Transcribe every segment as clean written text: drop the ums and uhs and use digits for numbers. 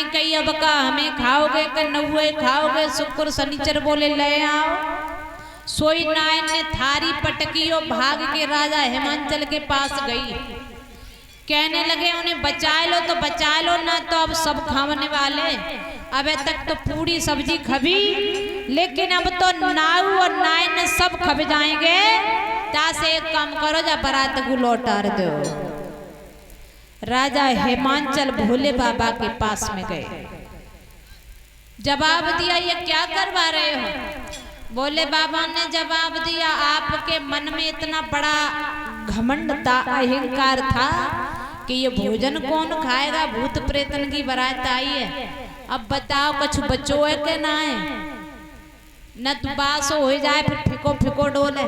ने कही अब का हमें खाओगे कि नहुए खाओगे। शुक्र शनिचर बोले ले आओ। सोई नायन ने थारी पटकी और भाग के राजा हिमांचल के पास गई। कहने लगे उन्हें बचा लो तो बचा लो, ना तो अब सब खाने वाले। अबे तक तो पूरी सब्जी खबी, लेकिन अब तो नाऊ और नायन सब खब जाएंगे। तासे एक काम करो, जा बारात को लौटार दो। राजा हिमांचल भोले बाबा के पास में गए, जवाब दिया ये क्या करवा रहे हो। भोले बाबा ने जवाब दिया आपके मन में इतना बड़ा घमंड था, अहंकार था कि ये भोजन कौन खाएगा, भूत प्रेतन की बारात आई है। अब बताओ कुछ बच्चों है के ना है, न तो बास हो जाए फिर फिको फिको डोले।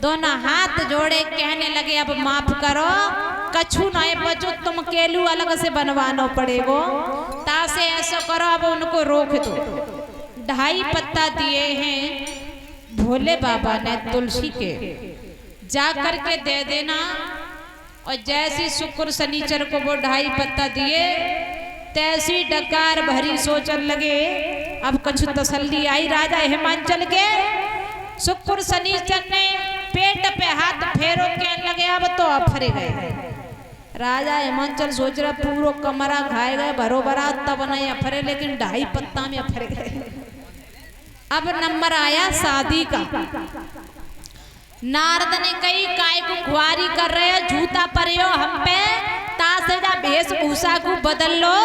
दोनों हाथ जोड़े कहने लगे अब माफ करो, कछु नए बचो, तुम केलू अलग से बनवाना पड़ेगो। तासे ऐसा करो अब उनको रोक दो। 2.5 पत्ता दिए हैं भोले बाबा ने तुलसी के, जा करके दे देना। और जैसी शुक्र शनिचर को वो 2.5 पत्ता दिए, तैसी डकार भरी सोचन लगे अब कुछ तसल्ली आई राजा हिमांचल के। शुक्र शनिचर ने पेट पे हाथ फेरो कहने लगे अब तो अफरे गए। राजा हिमांचल सोच रहा पूरा कमरा खाए गए भरो भरा, तब नहीं अफरे, लेकिन 2.5 पत्ता में अफरे गए। अब नंबर आया शादी का। नारद ने कही काय को खुआरी कर रहे हो, झूठा परियो हम पे, तासेजा वेशभूषा को बदल लो।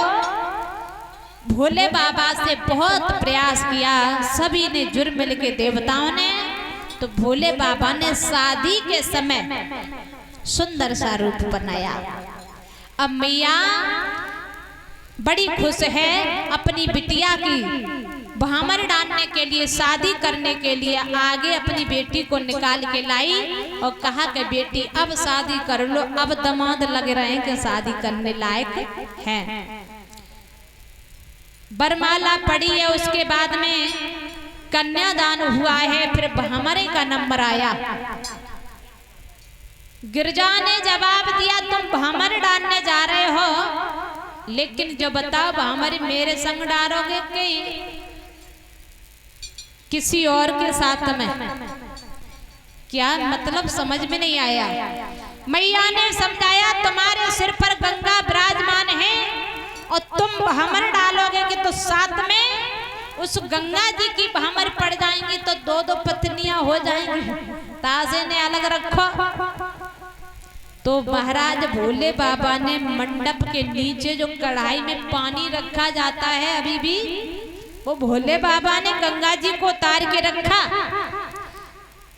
भोले बाबा से बहुत प्रयास किया, सभी ने जुर्म मिल के देवताओं ने, तो भोले बाबा ने शादी के समय सुंदर सा रूप बनाया। अब मैया बड़ी खुश है अपनी बिटिया की भामर डालने के लिए, शादी करने के लिए आगे अपनी बेटी को निकाल के लाई और कहा कि बेटी अब शादी कर लो, अब दामाद लग रहे हैं कि शादी करने लायक हैं। बरमाला पड़ी है, उसके बाद में कन्यादान हुआ है, फिर भामरे का नंबर आया। गिरजा ने जवाब दिया तुम भामर डालने जा रहे हो, लेकिन जो बताओ भामर मेरे संग डालोगे कि किसी और के साथ में, क्या मतलब समझ में नहीं आया। मैया ने समझाया तुम्हारे सिर पर गंगा विराजमान है और तुम भामर डालोगे कि तो साथ में उस गंगा जी की भामर पड़ जाएंगी तो 2-2 पत्नियां हो जाएंगी, ताजे ने अलग रखो। तो महाराज भोले बाबा ने मंडप के नीचे जो कढ़ाई में पानी रखा जाता है अभी भी, वो भोले बाबा ने गंगा जी को उतार के रखा।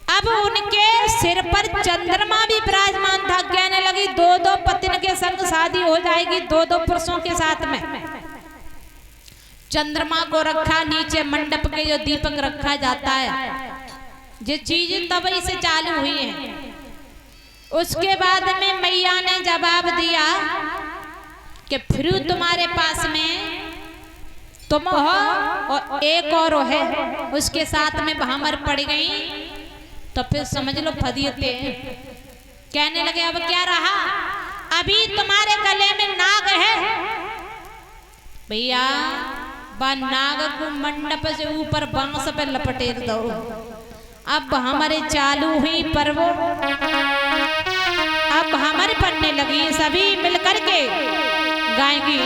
अब उनके सिर पर चंद्रमा भी विराजमान था। कहने लगी 2-2 पत्नी के संग शादी हो जाएगी, 2-2 पुरुषों के साथ में। चंद्रमा को रखा, नीचे मंडप के जो दीपक रखा जाता है, ये चीज तभी से चालू हुई है। उसके बाद में मैया ने जवाब दिया कि फिर तुम्हारे पास में तुम हो और एक और है, उसके साथ में भामर पड़ गई, तो फिर समझ लो फदियते। कहने लगे अब क्या रहा, अभी तुम्हारे गले में नाग है भैया, बा नाग को मंडप से ऊपर बांस पे लपटे दो। अब हमारे चालू हुई पर्व, अब हमारे पढ़ने लगी, सभी मिलकर के गाएंगी।